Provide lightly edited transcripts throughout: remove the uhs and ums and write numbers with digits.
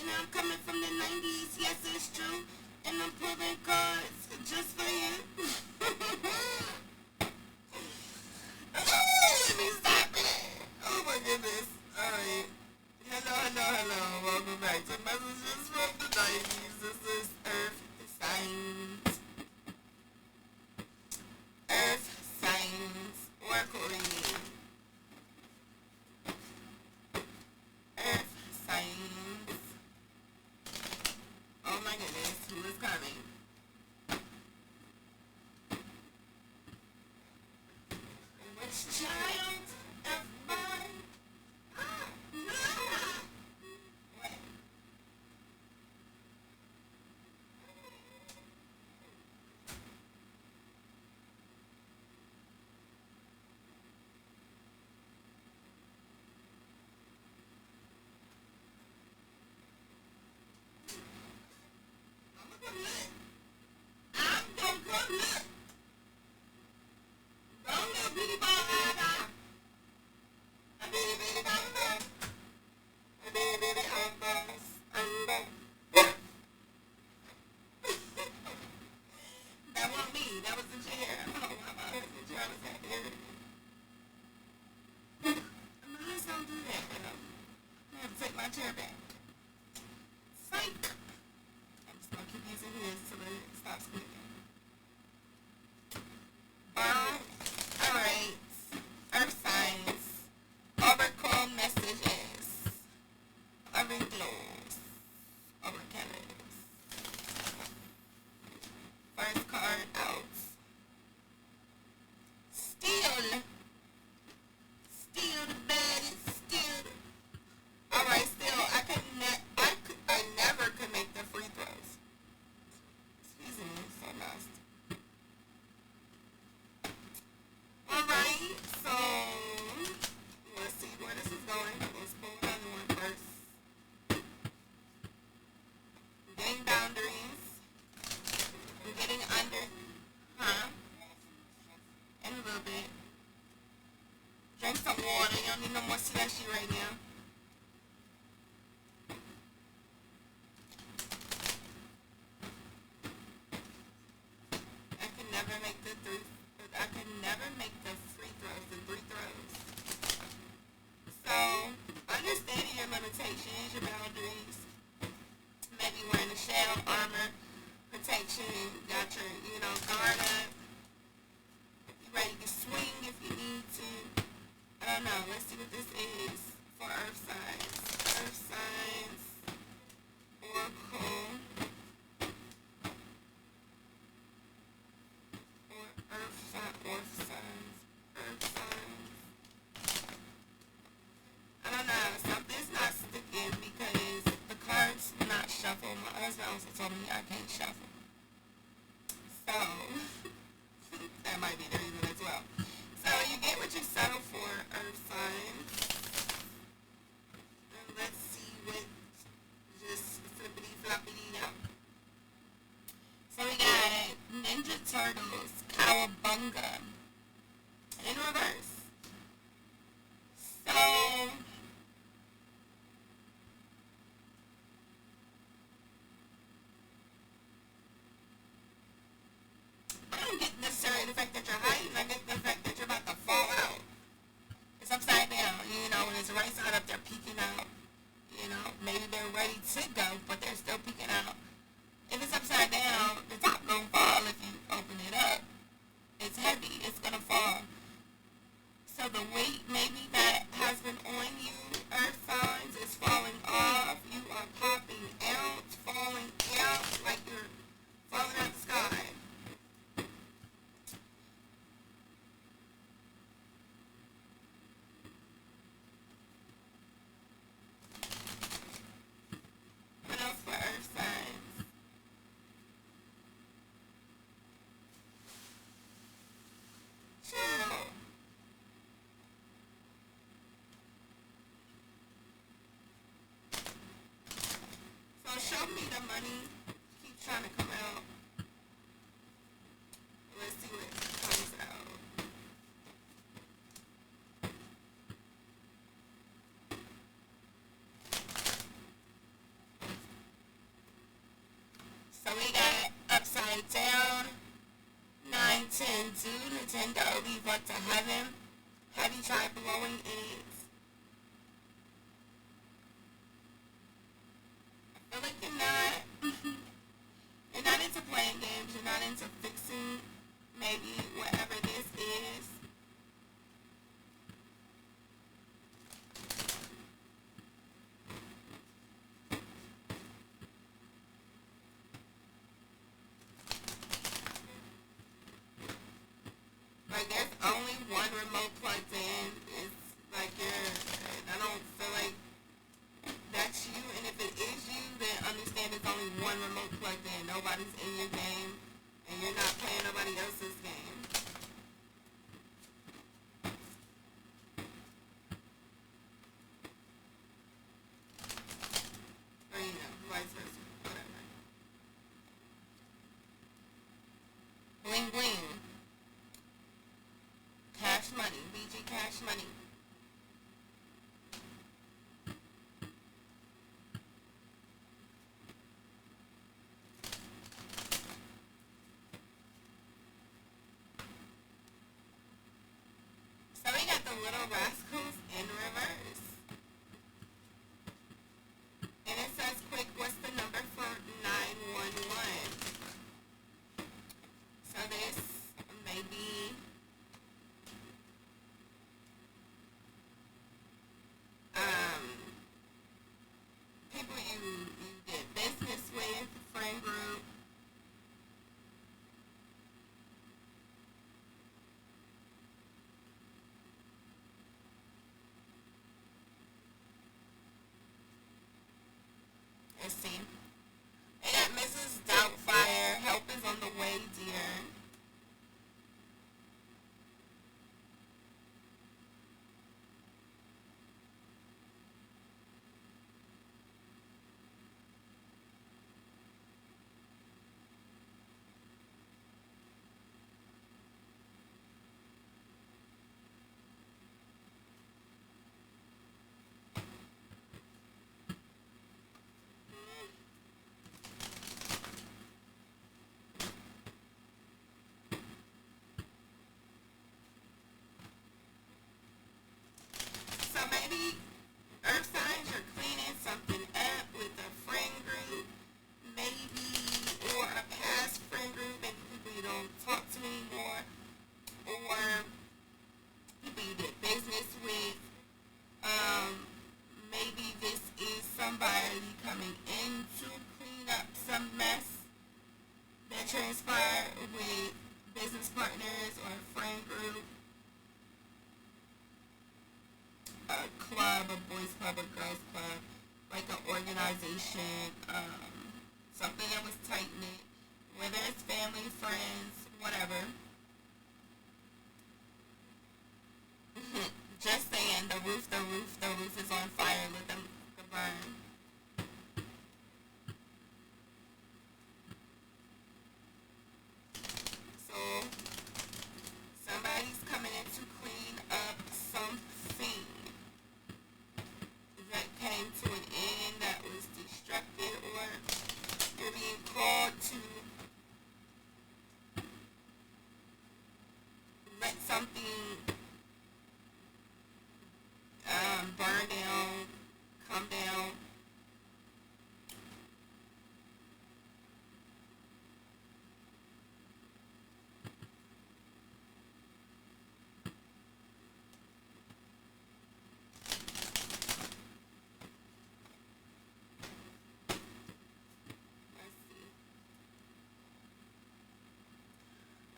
And I'm coming from the 90s, yes, it's true. And I'm pulling cards just for you. Let me stop it. Oh my goodness. Alright. Hello. Welcome back to Messages from the 90s. This is Earth Signs. Earth Signs Oracle reading. Earth Signs. Oh my goodness, who is coming? Which child of mine? No! What? I'm gonna come look. Don't look me by eye. I baby, that wasn't me. That was the chair. I don't know why my husband chair was at there. My husband don't do that, but I have to take my chair back. Psych. I'm just gonna keep using his till it stops squeaking. Alright. Earth signs. Oracle messages. Oracles. Oracles. First card out. Still the baddest. Still. Alright, still. I never could make the free throws. Excuse me, so lost. Alright, so let's see where this is going. Let's pull another one first. Getting boundaries. I'm getting under. Huh? In a little bit. Drink some water. You don't need no more slushy right now. I can never make the free throws, the three throws. So, understanding your limitations, your boundaries. Maybe wearing a shell, armor, protection, got your, guard up. You're ready to swing if you need to. I don't know. Let's see what this is for Earth signs. Earth signs. Oracle. Earth signs. I don't know. Something's not sticking because the cards not shuffle. My husband also told me I can't shuffle. So, that might be the reason as well. So, you get what you settle for, Earth signs. And let's see what just flippity-floppity up. So, we got Ninja Turtles, Cowabunga, in reverse. So, I don't get necessarily the fact that you're hiding. I get the fact that you're about to fall out. It's upside down, when it's right side up, they're peeking out. Maybe they're ready to go, but they're still peeking out. If it's upside down, the top gonna fall if you open it up. It's heavy. It's gonna fall. So the weight maybe that has been on you, Earth signs, is falling off. You are popping out, falling out like you're falling out the sky. What else for Earth signs? Chill. So show me the money. Keep trying to come out. Let's see what comes out. pretend to leave up to heaven? Have you tried blowing eggs? I feel like you're not. You're not into playing games. You're not into fixing maybe whatever this is. Like, there's only one remote plugged in. It's like I don't feel like that's you. And if it is you, then understand there's only one remote plugged in. Nobody's in your game. And you're not playing nobody else's game. Or, vice versa. Whatever. Bling bling. Cash money. BG cash money. So we got the Little Rascals in reverse. And it says, quick, what's the number for 911? So this may be people you did business with, friend group. Let's see. They got Mrs. Doubtfire. Help is on the way, dear. So maybe earth signs, you're cleaning something up with a friend group, maybe, or a past friend group, maybe people you don't talk to anymore, or people you did business with. Maybe this is somebody coming in to clean up some mess that transpired with business partners or a friend group, a club, a boys club, a girls club, like an organization, something that was tight-knit, whether it's family, friends, whatever. Just saying, the roof is on fire, let them burn. So, somebody's coming in to clean up something that came to an end, that was destructive, or you're being called to let something burn down, come down. Let's see.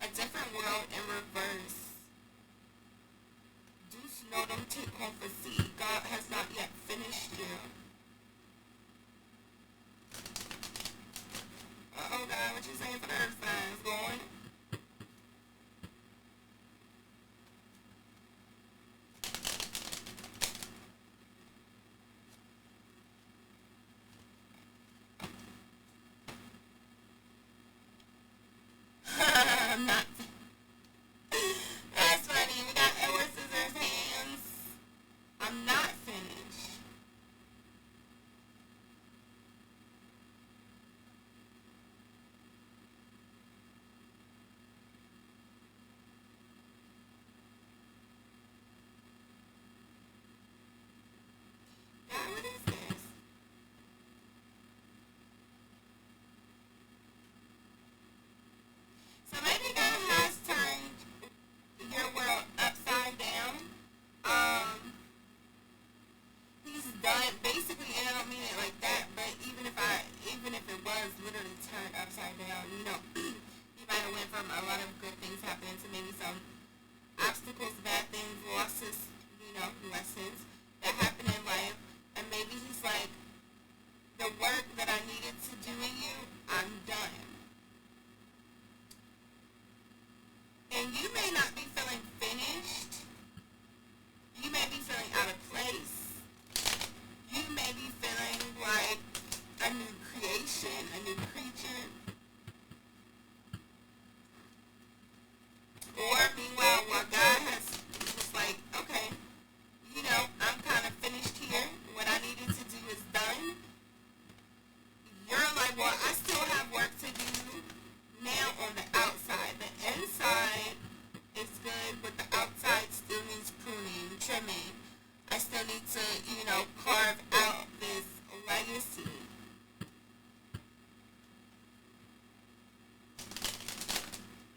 A different world in reverse. Deuce Notum take home for C. God has not yet finished you. Oh God, what you saying for the earth signs? Going? I'm not. That's funny. We got Edward Scissors hands. I'm not finished. a lot of good things happening to maybe some obstacles, bad things, losses, lessons that happen in life. And maybe he's like, the work that I needed to do in you, I'm done. And you may not be feeling finished. You may be feeling out of place. You may be feeling like a new creation, a new creature. Or meanwhile, while God has just like, okay, I'm kind of finished here. What I needed to do is done. You're like, well, I still have work to do now on the outside. The inside is good, but the outside still needs pruning, trimming. I still need to, carve out this legacy.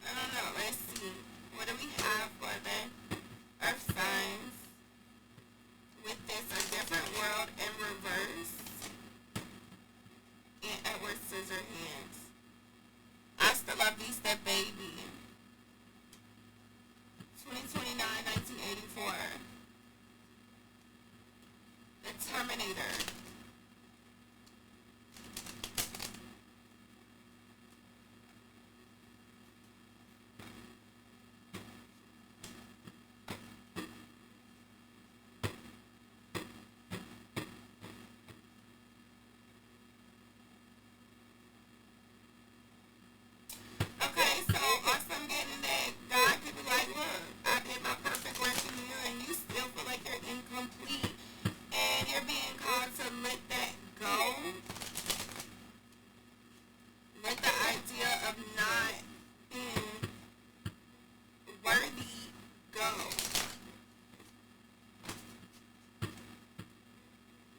I don't know. Let's see. What do we have for the earth signs? With this, a different world in reverse. And Edward Scissorhands. Hasta la vista, baby. 2029, 1984. The Terminator. Okay, so awesome getting that God could be like, look, I did my perfect work in you and you still feel like you're incomplete and you're being called to let that go. Let the idea of not being worthy go.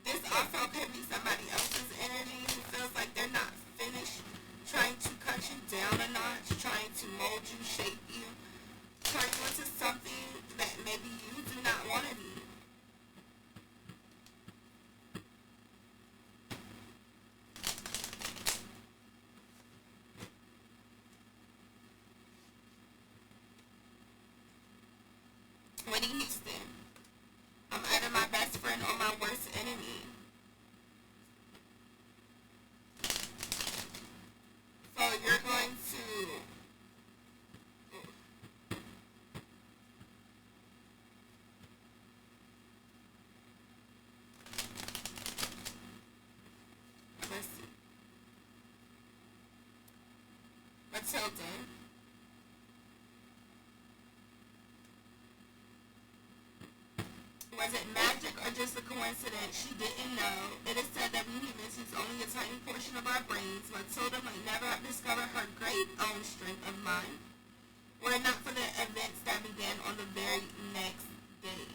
This also could be somebody else's energy who feels like they're not finished, trying to cut you down a notch, trying to mold you, shape you, turn you into something that maybe you do not want to be. Whitney Houston. I'm either my best friend or my worst enemy. So you're going to let's see. Matilda. Was it magic or just a coincidence? She didn't know. It is said that we humans use only a tiny portion of our brains. Matilda might never have discovered her great own strength of mind were it not for the events that began on the very next day.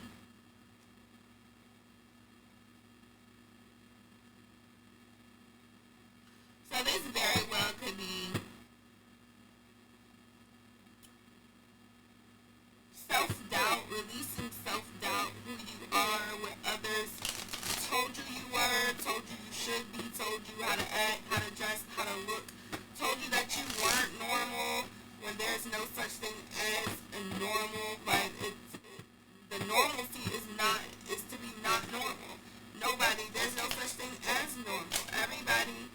So this very well could be self-doubt, releasing self-doubt, who you are, what others told you were, told you should be, told you how to act, how to dress, how to look, told you that you weren't normal when there's no such thing as a normal, but the normalcy is to be not normal. There's no such thing as normal. Everybody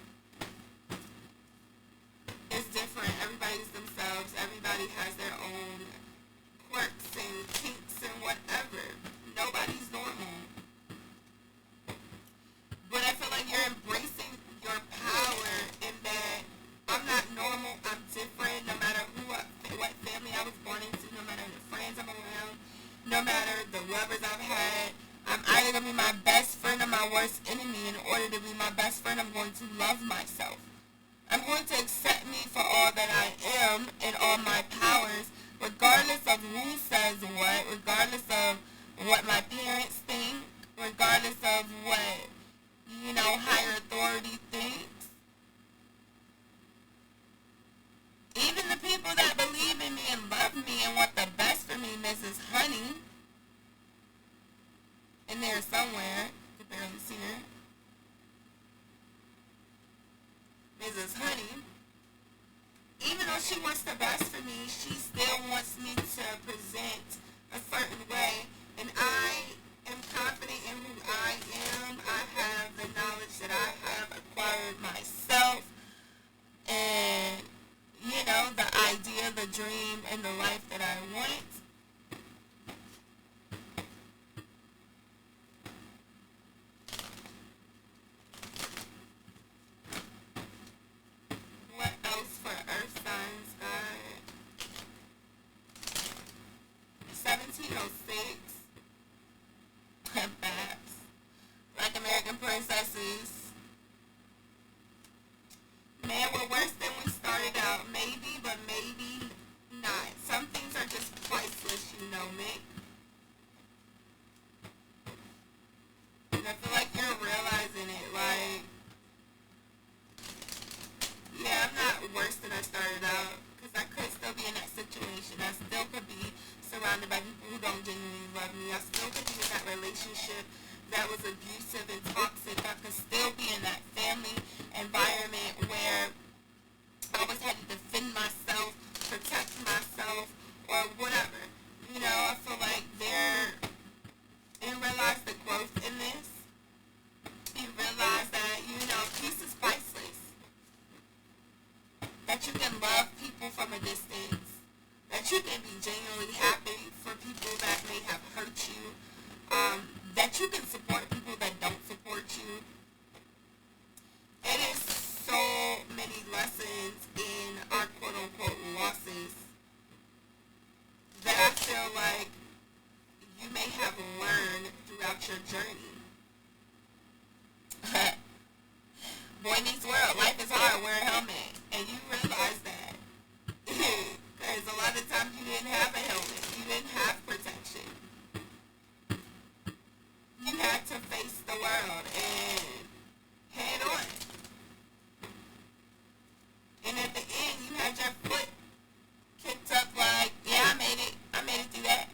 is different. Everybody's themselves. Everybody has their own quirks and kinks and whatever. Nobody's normal. But I feel like you're embracing your power in that I'm not normal, I'm different, no matter what family I was born into, no matter the friends I'm around, no matter the lovers I've had. I'm either going to be my best friend or my worst enemy. In order to be my best friend, I'm going to love myself. I'm going to accept me for all that I am and all my powers, regardless of who says what, regardless of what my parents think, regardless of what, higher authority thinks. Even the people that believe in me and love me and want the best for me, Mrs. Honey, in there somewhere, you can barely see her, Mrs. Honey, even though she wants the best for me, she still wants me to present a certain way. And I am confident in who I am. I have the knowledge that I have acquired myself. And, you know, the idea, the dream, and the life that I want. What else for Earth signs, God? 1706. Babs. Like American princesses. Man, we're worse than we started out. Maybe, but maybe not. Some things are just priceless, you know, Mick. And I feel like you're realizing it. Like, yeah, I'm not worse than I started out. Because I could still be in that situation. I still could be surrounded by people who don't genuinely love me. I still could be in that relationship that was abusive and toxic. I could still be in that family environment where I always had to defend myself, protect myself, or whatever. You know, I feel like and realize the growth in this. You realize that, you know, peace is priceless. That you can love people from a distance. That you can be genuinely happy for people that may have hurt you. That you can support people that don't support you. It is so many lessons in our quote-unquote losses that I feel like you may have learned throughout your journey. Boy meets world, life is hard, wear a helmet. And you realize that. Because a lot of times you didn't have a helmet. You didn't have protection. You had to face the world and head on. And at the end, you had your foot kicked up like, yeah, I made it. I made it through that.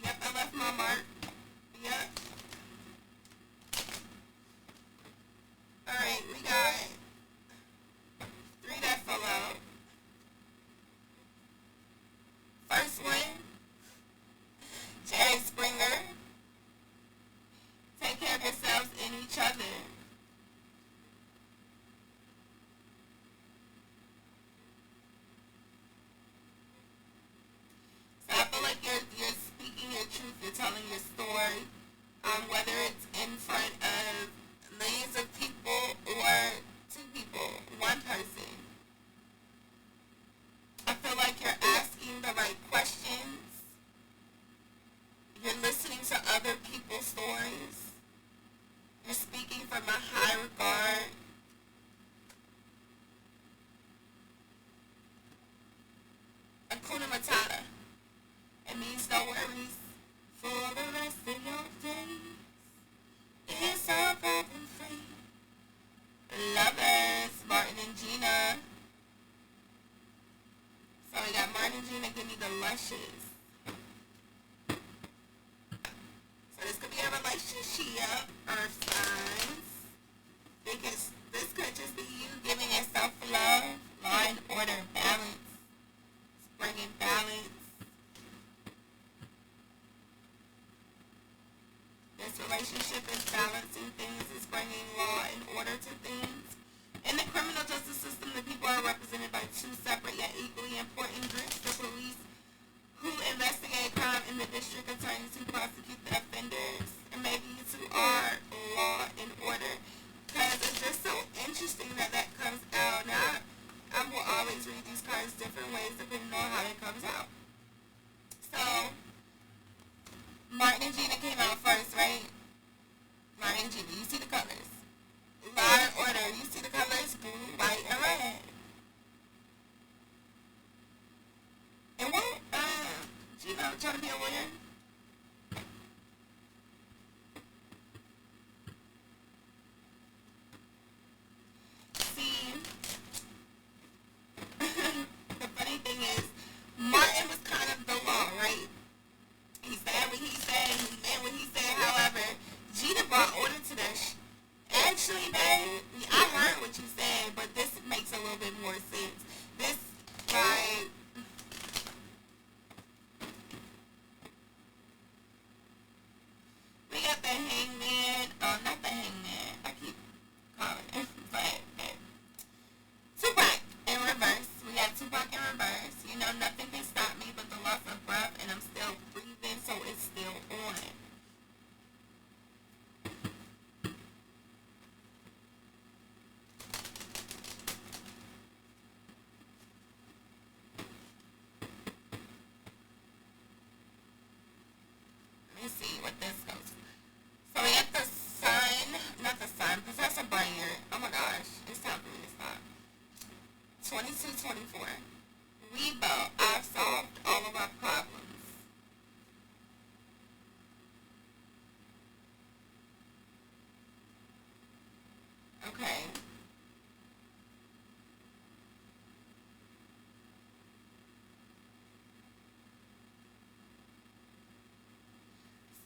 Yep, I left my mark. Yep. Alright, we got 3 that fell out. First one, Jerry Springer. Take care of yourselves and each other. So I feel like you're speaking your truth, you're telling your story, whether it's in front of millions of people or 2 people, 1 person. I feel like you're asking the right questions. You're listening to other people's stories. You're speaking from a high regard. Hakuna Matata. It means no worries for the rest of your days. It's all problem free. Lovers, Martin and Gina. So we got Martin and Gina, give me the luscious. So this could be a relationship, Earth signs. Because this could just be you giving yourself love, law and order, balance. Bringing balance. This relationship is balancing things, is bringing law and order to things. In the criminal justice system, the people are represented by 2 separate yet equally important groups: the police, who investigate crime, and the district attorneys who prosecute the offenders. And maybe you 2 are law and order. Because it's just so interesting that that comes out. Now, I will always read these cards different ways depending on how it comes out. So, Martin and Gina came out first, right? Martin and Gina, you see the colors. Law and order, you see the colors blue, white, and red. And what, Gina, trying to be a lawyer? See, the funny thing is, Martin was kind of the law, right? He said what he said, he meant what he said. However, Let's see what this goes. So we got the sun, not the sun, Professor Brainerd. Oh my gosh, it's time for me to stop. 2224. I've solved all of our problems. Okay.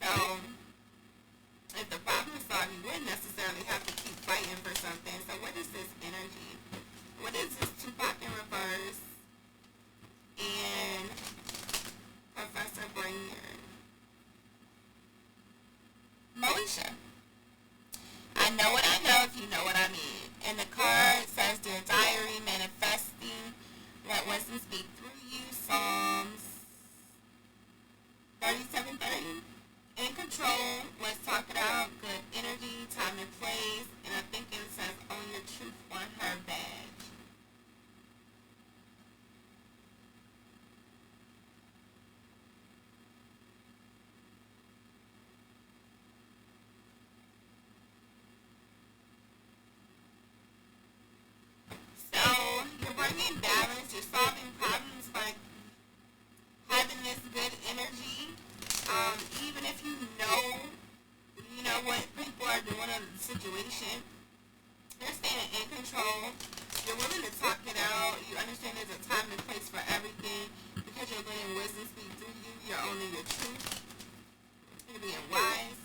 So, if the problem is solved, you wouldn't necessarily have to keep fighting for something. So what is this energy? What is this Tupac in reverse and Professor Brainerd? Moesha. I know what I know if you know what I mean. And the card says, Dear Diary, manifesting, let wisdom speak through you. Psalms 37:30. In control, let's talk it out. Good energy, time and place. And I think it says, own your truth on her badge. So, you're bringing balance. You're solving problems by having this good energy. Even if you know what people are doing in the situation, you're staying in control. You're willing to talk it out. You understand there's a time and place for everything because you're letting wisdom speak through you. You're owning your truth. You're being wise.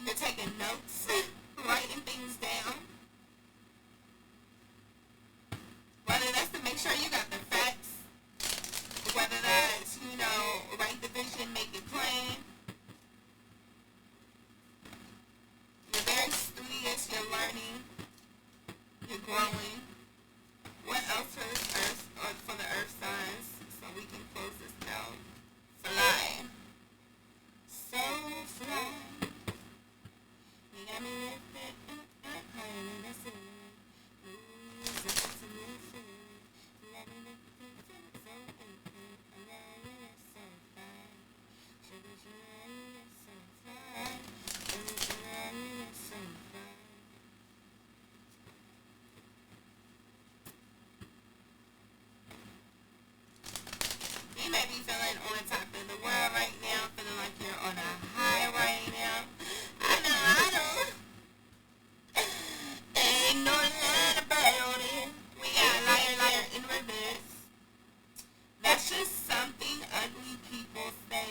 You're taking notes, writing things down. Whether that's to make sure you got the facts, whether that's, write the vision, make it plain. You're very studious, you're learning, you're growing. What else for this earth, or for the earth signs, so we can close this out? Fly. So fly. You got me lifted up higher than the sun. You may be feeling on the top of the world right now, feeling like you're on a high right now. I know. Ain't no lie about it. We got liar in reverse. That's just something ugly people say.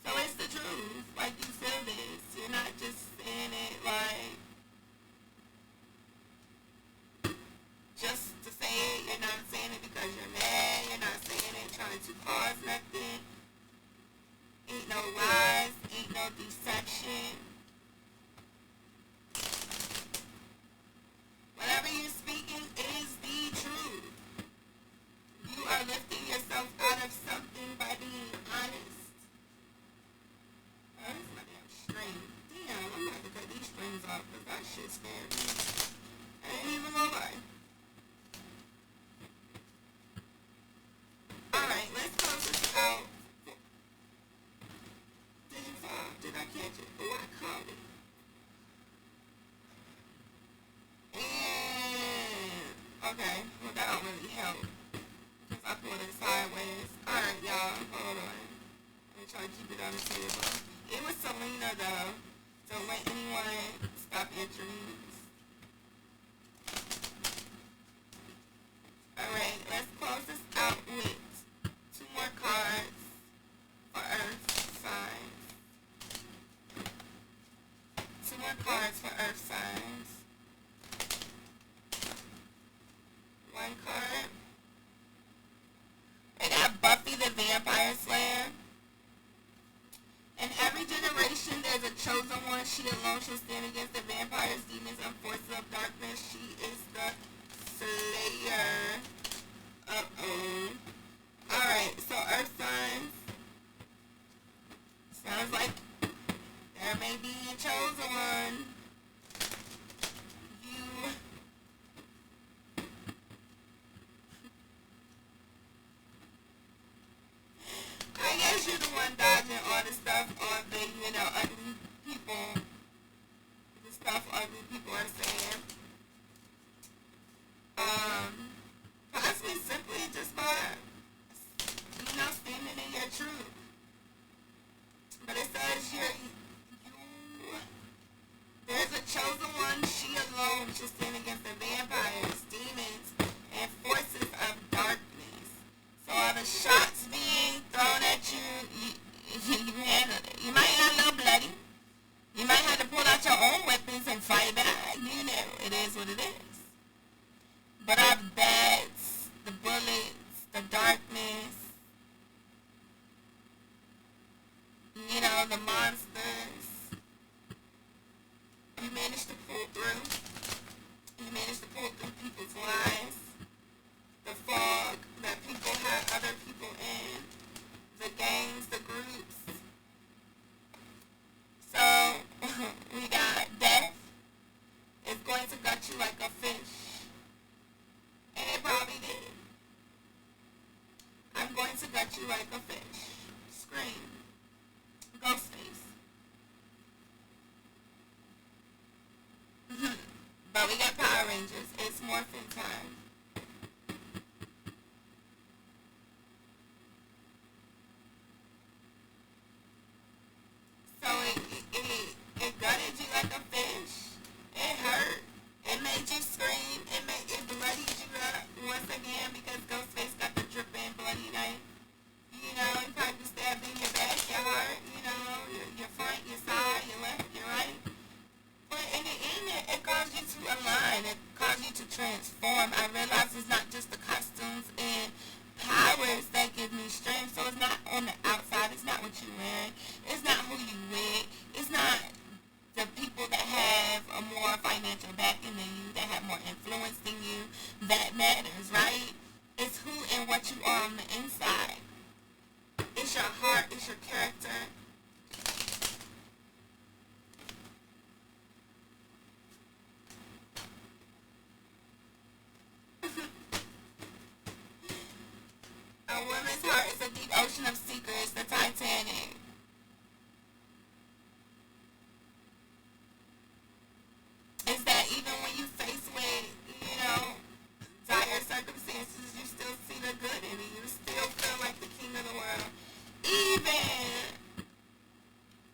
So it's the truth. Like, you feel this. You're not just saying it like just to say it. You're not saying it because you're mad. You're not saying it trying to cause nothing. Ain't no lies. Ain't no deception. Whatever you're speaking is the truth. You are lifting yourself out of something by being honest. Oh, this is my damn string. Damn, I'm about to cut these strings off because that shit scared me. I ain't even gonna lie. Alright, let's close this out. Did you fall? Did I catch it? Oh, I caught it. And, okay, well that don't really help. Because I pulled it sideways. Alright, y'all, hold on. Let me try to keep it on the table. It was Selena, though. Don't let anyone stop your dreams. Alright, let's close this out with 2 more cards for Earth signs. 2 more cards for Earth signs. 1 card. I got Buffy the Vampire Slayer. In every generation, there's a chosen one. She alone shall stand against the vampires, demons, and forces of darkness. She is the Slayer. Uh-oh. Alright, so Earth signs. Sounds like there may be a chosen one. I guess you're the one dodging all this the monsters. You managed to pull through. You managed to pull through people's lives. The fog that people had other people in. The gangs, the groups. So, we got death. It's going to gut you like a fish. And it probably did. I'm going to gut you like a fish. Scream. Ghostface. But we got Power Rangers. It's morphin' time. So it gutted you like a fish. It hurt. It made you scream. It bloodied you up once again because Ghostface got the dripping bloody knife. You know, it probably stabbed in your back, your heart, you know, your front, your side, your left, your right. But in the end, it caused you to align. It caused you to transform. I realize it's not just the costumes and powers that give me strength. So it's not on the outside. It's not what you're wearing. It's not who you with. It's not the people that have a more financial backing than you, that have more influence than you. That matters, right? It's who and what you are on the inside. It's your heart. It's your character. A woman's heart is a deep ocean of secrets, the Titanic. Is that even when you face with, you know, dire circumstances, you still see the good in it. You still feel like the king of the world. Even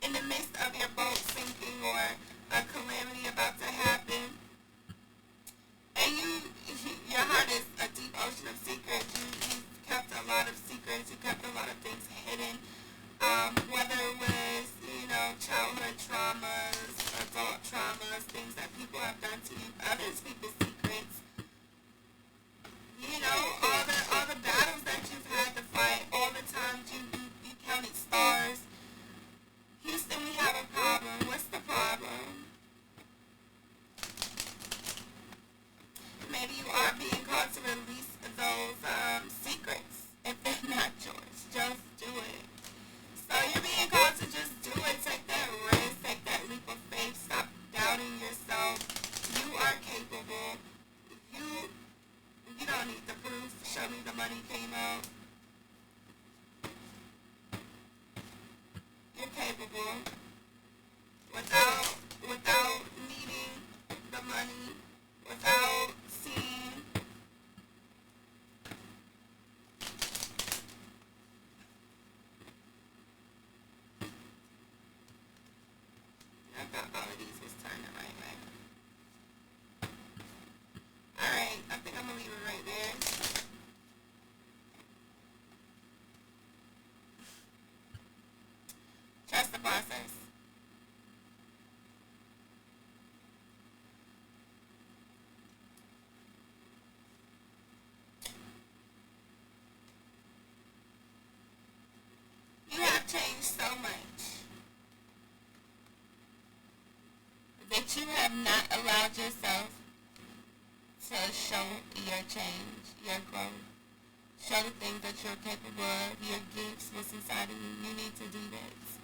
in the midst of your boat sinking or a calamity about to happen, and your heart is a deep ocean of secrets. You kept a lot of secrets. You kept a lot of things hidden. Whether it was, you know, childhood traumas, adult traumas, things that people have done to you, others people's secrets. You know, all the battles that you've had to fight, all the times you counted stars. Houston, we have a problem. What's the problem? Maybe you are being called to release those secrets. If they're not yours, just do it. So you're being called to just do it. Take that risk. Take that leap of faith. Stop doubting yourself. You are capable. You don't need the proof. Show me the money came out. You're capable. Without needing the money. Without seeing. I thought all of these was turned the right way. Alright, I think I'm going to leave it right there. Trust the process. You have changed so much that you have not allowed yourself to show your change, your growth, show the things that you're capable of, your gifts, what's inside of you. You need to do this.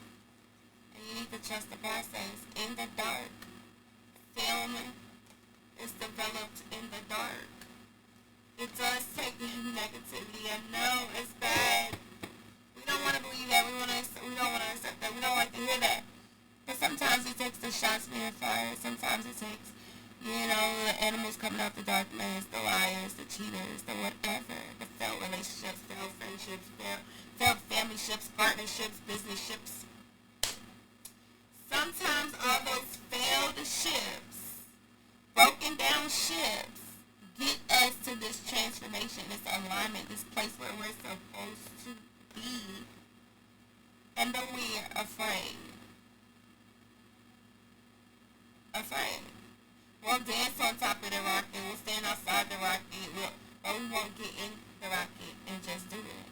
And you need to trust the process. In the dark, film is developed in the dark. It does take negativity. I know it's bad. We don't want to believe that. We don't want to accept that. We don't like to hear that. But sometimes it takes the shots being fired. Sometimes it takes, you know, the animals coming out the darkness, the liars, the cheaters, the whatever, the failed relationships, failed friendships, failed family ships, partnerships, business ships. Sometimes all those failed ships, broken down ships, get us to this transformation, this alignment, this place where we're supposed to be. And then we're afraid. Afraid. We'll dance on top of the rocket. We'll stand outside the rocket. But we won't get in the rocket and just do it.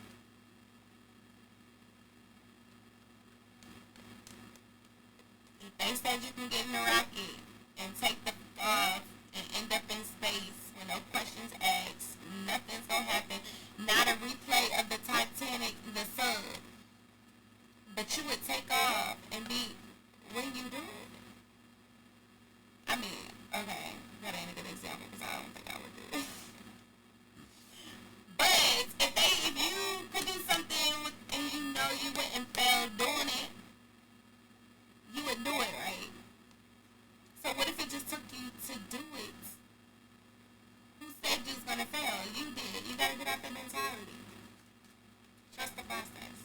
They said you can get in a rocket and take the and end up in space with no questions asked. Nothing's gonna happen. Not a replay of the Titanic, the sun. But you would take off and be when you do it. I mean, okay, that ain't a good example because I don't think I would do it. But if you could do something and you know you wouldn't fail doing it, you would do it, right? So what if it just took you to do it? Who said you was gonna fail? You did. You gotta get out that mentality. Trust the process.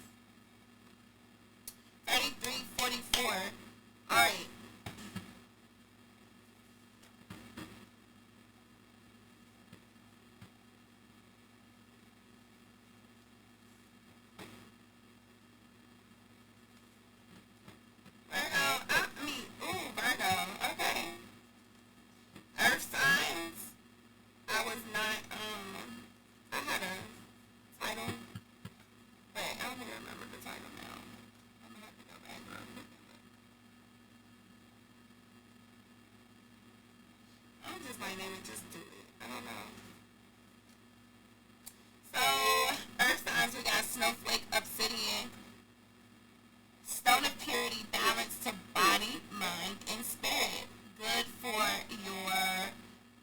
3344. Alright. Virgo. Okay. Earth signs. I was not, I had a title, but I don't even remember the title now. I'm gonna have to go back real quick. I'm just like, maybe just do it. I don't know. So, Earth signs, we got Snowflake, Obsidian, Stone of Purity, balance to body, mind, and spirit. Good for your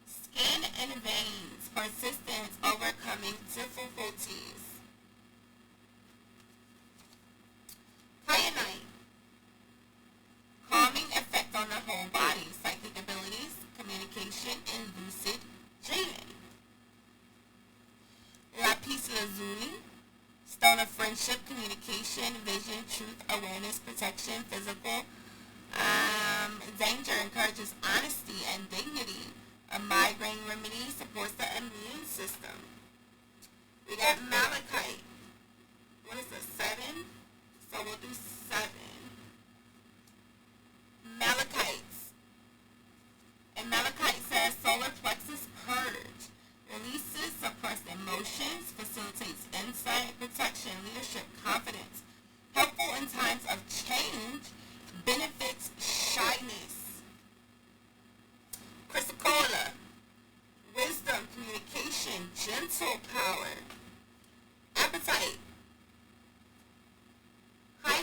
skin and veins. Persistence, overcoming difficulties. Kyanite, calming effect on the whole body. Psychic abilities, communication, and lucid dreaming. Lapis lazuli, stone of friendship, communication, vision, truth, awareness, protection, physical. Danger encourages honesty and dignity. A migraine remedy supports the immune system. We got malachite. What is this, 7? So we'll do 7. Malachites. And malachite says solar plexus purge. Releases suppressed emotions, facilitates insight, protection, leadership, confidence. Helpful in times of change, benefits shyness. Chrysocolla, wisdom, communication, gentle power. Appetite, high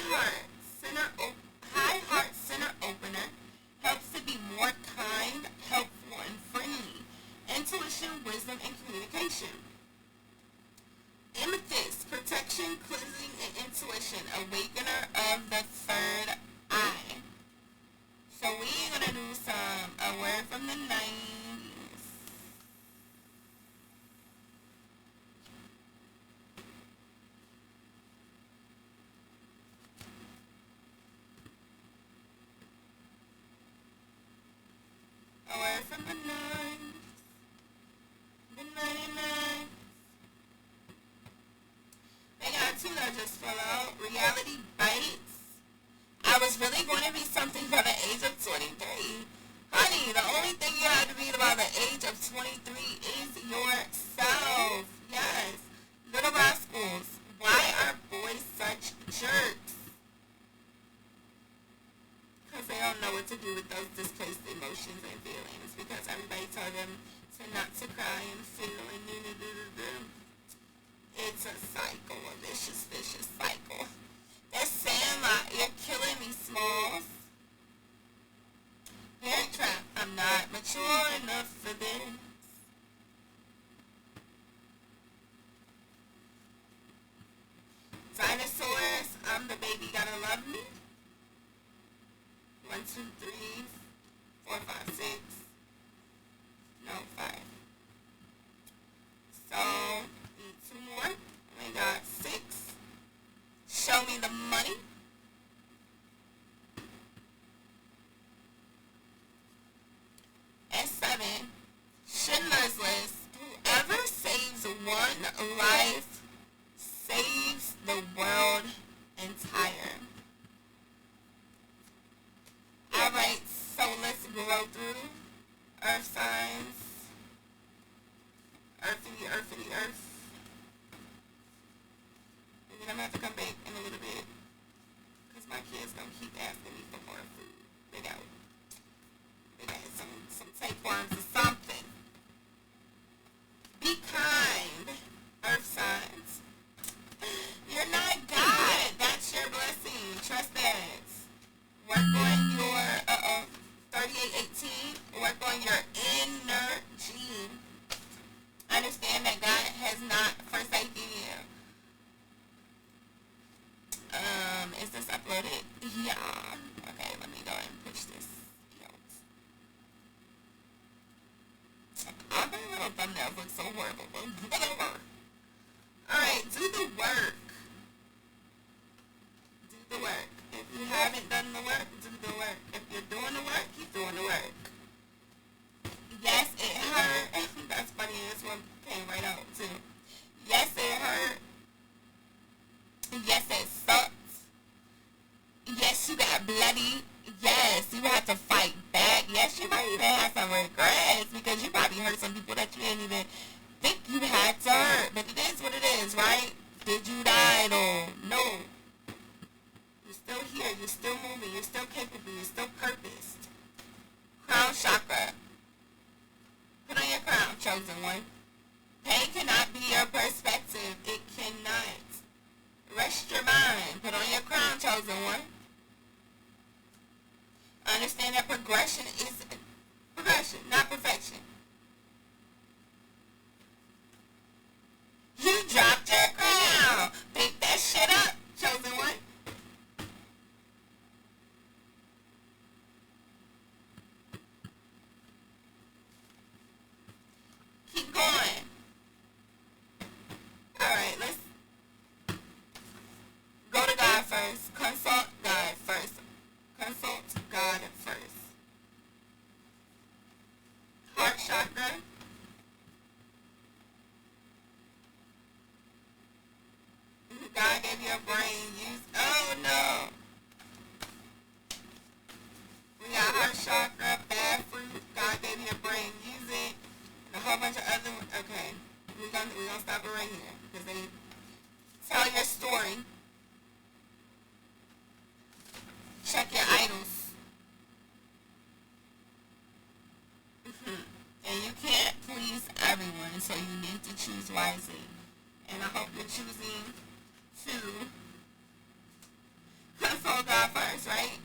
heart center opener, helps to be more kind, helpful, and friendly. Intuition, wisdom, and communication. Amethyst, protection, cleansing, and intuition, awakener of the third eye. So we're going to do a word from the 90s. A word from the 90s. The 99. They got 2 that just fell out. Reality bites. I was really going to be something by the age of 23. Honey, the only thing you have to be by the age of 23 is yourself. Yes. Little rascals. Why are boys such jerks? Because they don't know what to do with those displaced emotions and feelings. Because everybody told them not to cry and feel and do. It's a cycle, a vicious cycle. They're saying like, you're killing me, Smalls. Parent trap, I'm not mature enough for this. Dinosaurs, I'm the baby, gotta love me. 1, 2, 3, 4, 5, 6. No, 5. So, need 2 more. We got 6. Show me the money. And 7. Schindler's List. Whoever saves one life saves the world entire. Alright, so let's go through earth signs. Earthity, earth. And then I'm going to have to come back in a little bit because my kids going to keep asking me for more food. They got some tapeworms or something. Be kind, earth signs. You're not God. That's your blessing. Trust that. Work on your 3818. Work on your energy. Understand that God has not forsaken you. Is this uploaded? Yeah. Okay, let me go ahead and push this. I think little thumbnails look so horrible, but whatever. Alright, do the work. Do the work. If you haven't done the work, do the work. If you're doing the work, keep doing the work. Yes, it hurt. That's funny. This one came right out, too. Yes, it hurt. Yes, it sucked. Yes, you got bloody. Yes, you had to fight back. Yes, you might even have some regrets because you probably hurt some people that you didn't even think you had to hurt. But it is what it is, right? Did you die though? No. You're still here. You're still moving. You're still capable. You're still purposed. Crown chakra. Put on your crown, chosen one. Pain cannot be your perspective. It cannot. Rest your mind. Put on your crown, chosen one. Understand that progression is progression, not perfection. You dropped your crown. Pick that shit up, chosen one. Keep going. Alright, let's go to God first. Consult God first. Consult God first. Heart chakra. God gave you a brain. Oh no. We got heart chakra, bad fruit. God gave you a brain. Use it. And a whole bunch of other ones. Okay. We're gonna stop it right here. Because they tell your story. Check your idols. And you can't please everyone, so you need to choose wisely. And I hope you're choosing to consult God first, right?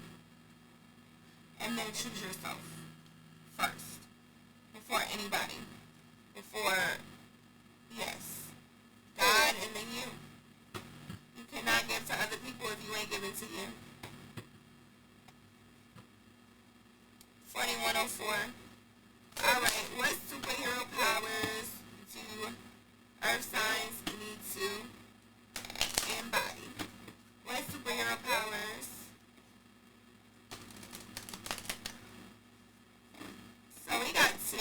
And then choose yourself first. Before anybody. Before, yes, God and then you. You cannot give to other people if you ain't giving to you. 4104. Alright, what superhero powers do earth signs need to embody? What superhero powers? So we got 2.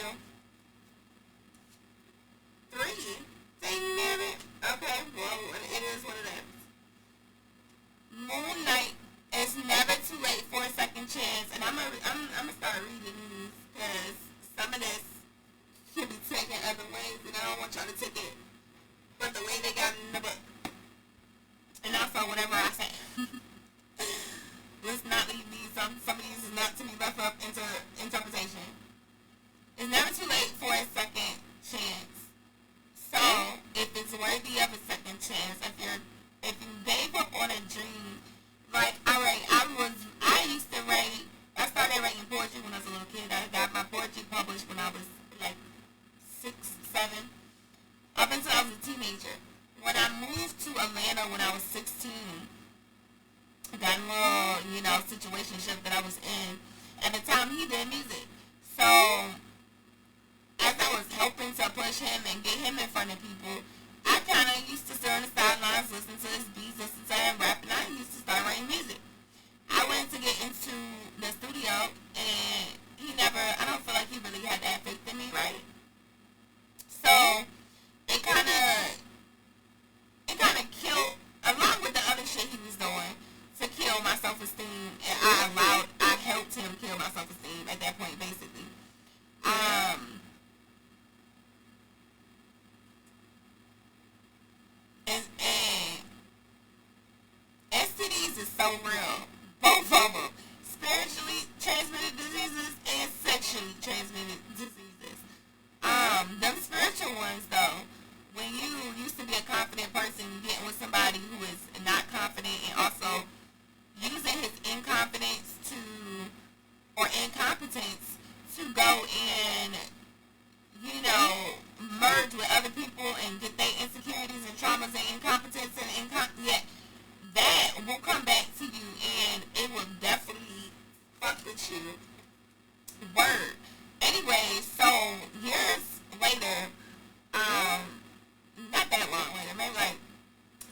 3. Dang it. Okay, well, it is what it is. Moon Knight. It's never too late for a second chance. And I'm gonna start reading these because some of this can be taken other ways, and I don't want y'all to take it but the way they got in the book. And also, whatever I say. Let's not leave these. Some of these is not to be left up into interpretation. It's never too late for a second chance. So, if it's worthy of a second chance, if you gave up on a dream, like, alright, I used to write, I started writing poetry when I was a little kid. I got my poetry published when I was like 6, 7, up until I was a teenager. When I moved to Atlanta when I was 16, that little, situationship that I was in, at the time he did music. So, as I was helping to push him and get him in front of people, I kind of used to sit on the sidelines, listen to his beats, listen to him rap, and I used to start writing music. I went to get into the studio, and I don't feel like he really had that faith in me, right? So, it kind of killed, along with the other shit he was doing, to kill my self-esteem, and I helped him kill my self-esteem at that point, basically. And STDs is so real. Both of them. Spiritually, confident person getting with somebody who is not confident, and also using his inconfidence to, or incompetence to go and, you know, merge with other people and get their insecurities and traumas and incompetence and yeah, that will come back to you and it will definitely fuck with you. Word. Anyway, so years later, not that long later, maybe like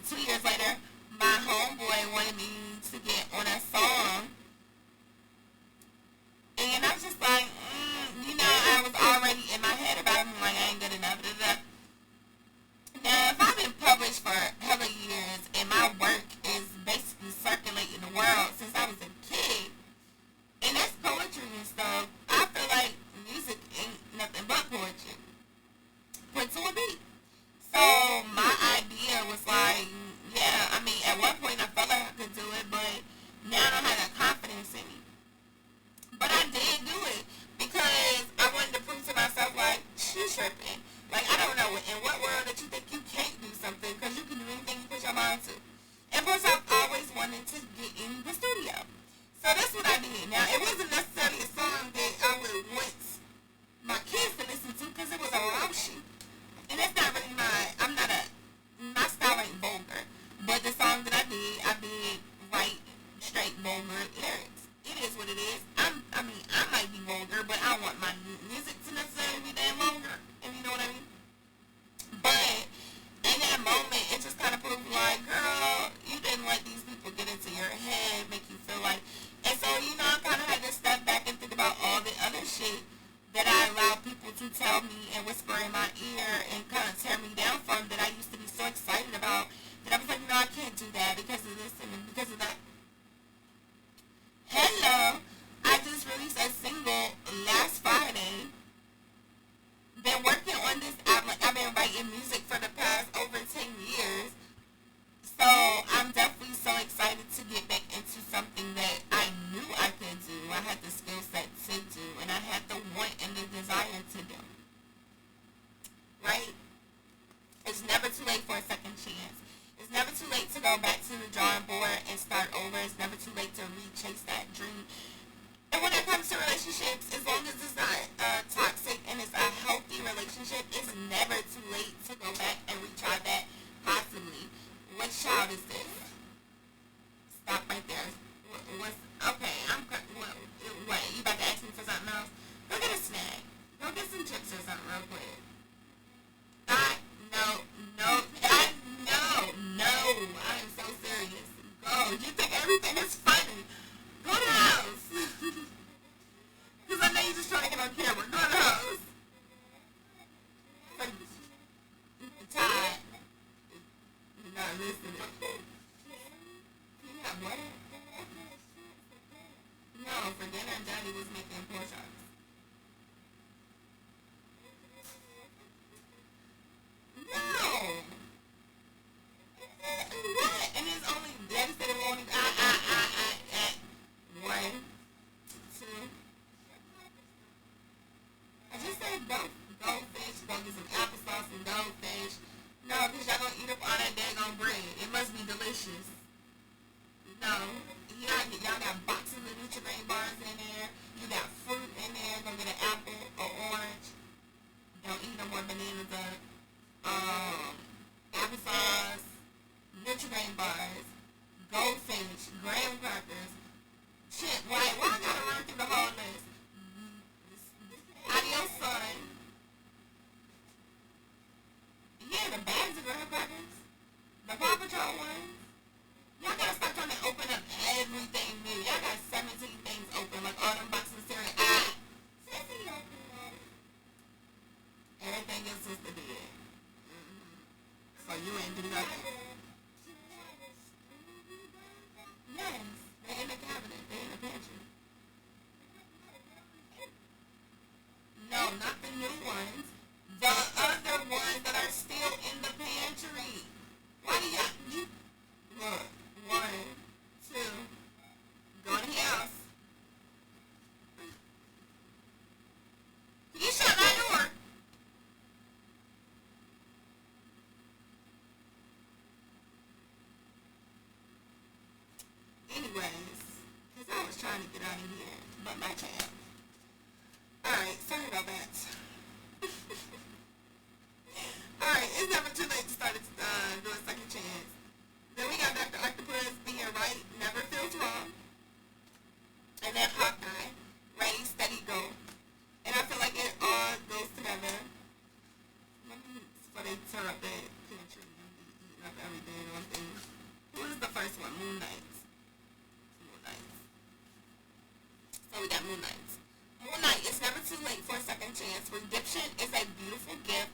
2 years later, my homeboy wanted me to get on a song, and I was just like, you know, I was already in my head about him, like, I ain't good enough. Blah, blah. Now, if I've been published for hella years, and my work is basically circulating the world since I was a kid, and that's poetry and stuff, I feel like music ain't nothing but poetry. Put to a beat. So my idea was like, yeah, I mean, at one point I felt like I could do it, but now I don't have that confidence in me. But I did do it because I wanted to prove to myself, like, she's tripping. Like, I don't know, in what world that you think you can't do something, because you can do anything you put your mind to. And plus, I've always wanted to get in the studio. So that's what I did. Now, it wasn't necessarily a song that I would want my kids to listen to, because it was a raunchy. And that's not really my style ain't vulgar. But the song that I did write straight vulgar lyrics. It is what it is. I mean, I might be vulgar, but I don't want my music to necessarily be that vulgar, if you know what I mean. But in that moment, it just kind of proved like, girl, you didn't let these people get into your head, make you feel like, and so, you know, I kind of had to step back and think about all the other shit that I allowed people to tell me and whisper in my ear and kind of tear me down from, that I used to be so excited about, that I was like, no, I can't do that because of this and because of that. Hello, I just released a single last Friday. Been working on this album. I've been writing music for the past over 10 years. So I'm definitely so excited to get back into something that I knew I could do. I had the skill set to do, and I had the want and the desire to do. Right? It's never too late for a second chance. It's never too late to go back to the drawing board and start over. It's never too late to re-chase that dream. And when it comes to relationships, as long as it's not toxic and it's a healthy relationship, it's never too late to go back and retry that possibly. What child is this? Stop right there. Okay, what? You about to ask me for something else? Go get a snack. Go get some chips or something real quick. I am so serious. Go. You think everything is funny. Go to the house. Because I know you're just trying to get on camera. Go to the house. Tired. You're not listening. You have what? No, for dinner, Daddy was making pork chops. No. What? And it's only Daddy said it only one, two. I just said goldfish. Go get some applesauce and goldfish. No, because y'all gonna eat up all that daggone bread. It must be delicious. No. Y'all got boxes of Nutri-Grain bars in there. You got fruit in there. Go get an apple or orange. Don't eat no more bananas up. Applesauce, Nutri-Grain bars, goldfish, graham crackers, shit, why I gotta run through the whole list? Adios, son. Yeah, the bags of graham crackers, the Paw Patrol ones. Y'all gotta stop trying to open up everything new. Y'all got 17 things open, like all them boxes of cereal. Everything your sister did. So you ain't do nothing. Yes, they're in the cabinet. They're in the pantry. anyways, because I was trying to get out of here, but my chance. Alright, sorry about that. Alright, it's never too late to start do a second chance. Then we got Dr. Octopus being right, never feels wrong. And then Hawkeye, ready, steady, go. And I feel like it all goes together. So they tear up that pantry and be eating up everything on things. Who is the first one? Moon Knights. Moon Knights. So we got Moon Knights. Moon Knight, it's never too late for a second chance. Redemption is a beautiful gift,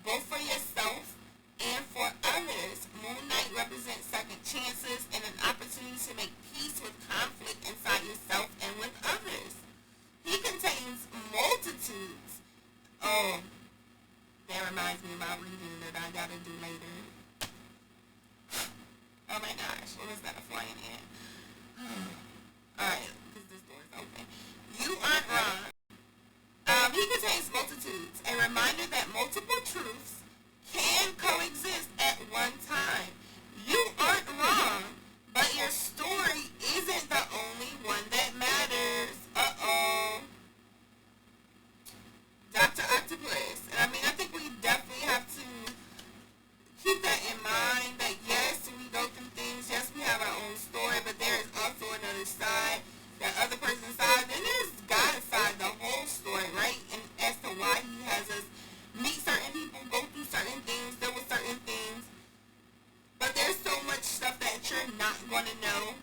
both for yourself and for others. Moon Knight represents second chances and an opportunity to make peace with conflict inside yourself and with others. He contains multitudes. Oh, that reminds me of my reading that I gotta do later. Oh my gosh, what is that, a flying ant? Alright, because this door is open. You aren't wrong. He contains multitudes, a reminder that multiple truths can coexist at one time. You aren't wrong, but your story isn't the only one that matters. Uh-oh. Dr. Octopus. And I mean, I think we definitely have to keep that in mind, that yes, we go through things, yes, we have our own story, but there is also another side, that other person's side, and there's God's side, the whole story, right? And as to why he has us meet certain people, go through certain things, deal with certain things. But there's so much stuff that you're not going to know.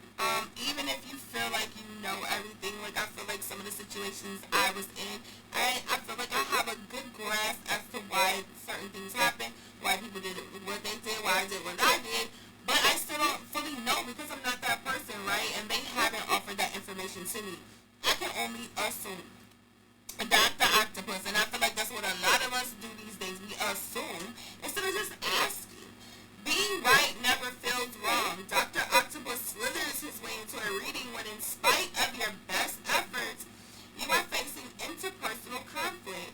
Even if you feel like you know everything, like I feel like some of the situations I was in, I feel like I have a good grasp as to why certain things happen, why people did what they did, why I did what I did, but I still don't fully know because I'm not that person, right? And they haven't offered that information to me. I can only assume. Dr. Octopus, and I feel like that's what a lot of us do these days. We assume instead of just asking. Being right never feels wrong. Dr. Octopus slithers his way into a reading when, in spite of your best efforts, you are facing interpersonal conflict.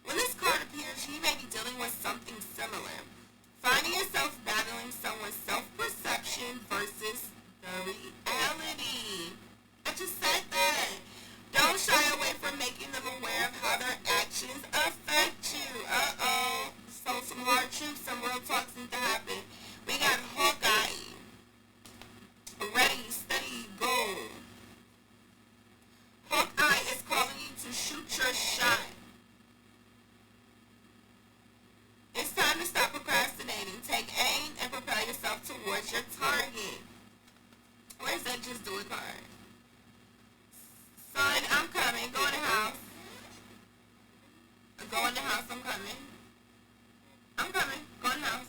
When this card appears, you may be dealing with something similar. Finding yourself battling someone's self-perception versus the reality. I just said that. Don't shy away from making them aware of how their actions affect you. Uh-oh. So some hard truths, some real talks need to happen. We got Hawkeye. Ready, steady, go. Hawkeye is calling you to shoot your shot. It's time to stop procrastinating. Take aim and propel yourself towards your target. Where's that just do it card? Son, I'm coming. Go in the house. Go in the house. I'm coming. I'm coming. Go in the house.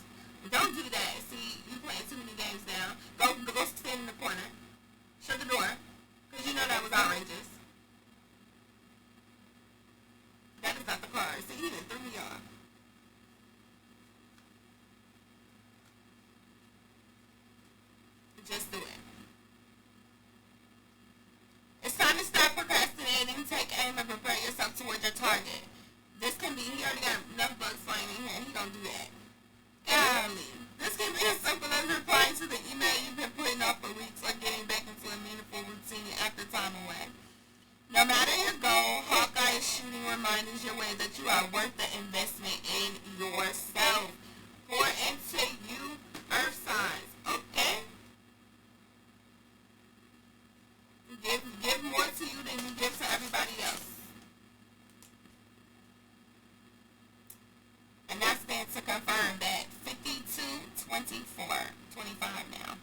Don't do that. See, you playing too many games now. Go stand in the corner. Shut the door. Because you know that was outrageous. That is not the card. See, he done threw me off. Just do it. It's time to stop procrastinating. Take aim and prepare yourself towards your target. This can be, he already got enough bugs flying in here. He don't do that. Golly. This can be as simple as replying to the email you've been putting off for weeks or getting back into a meaningful routine after time away. No matter your goal, Hawkeye is shooting reminders your way that you are worth the investment in yourself. Pour into you, earth signs. Okay? Give more to you than you give to everybody else. And that's been to confirm that 52, 24, 25 now.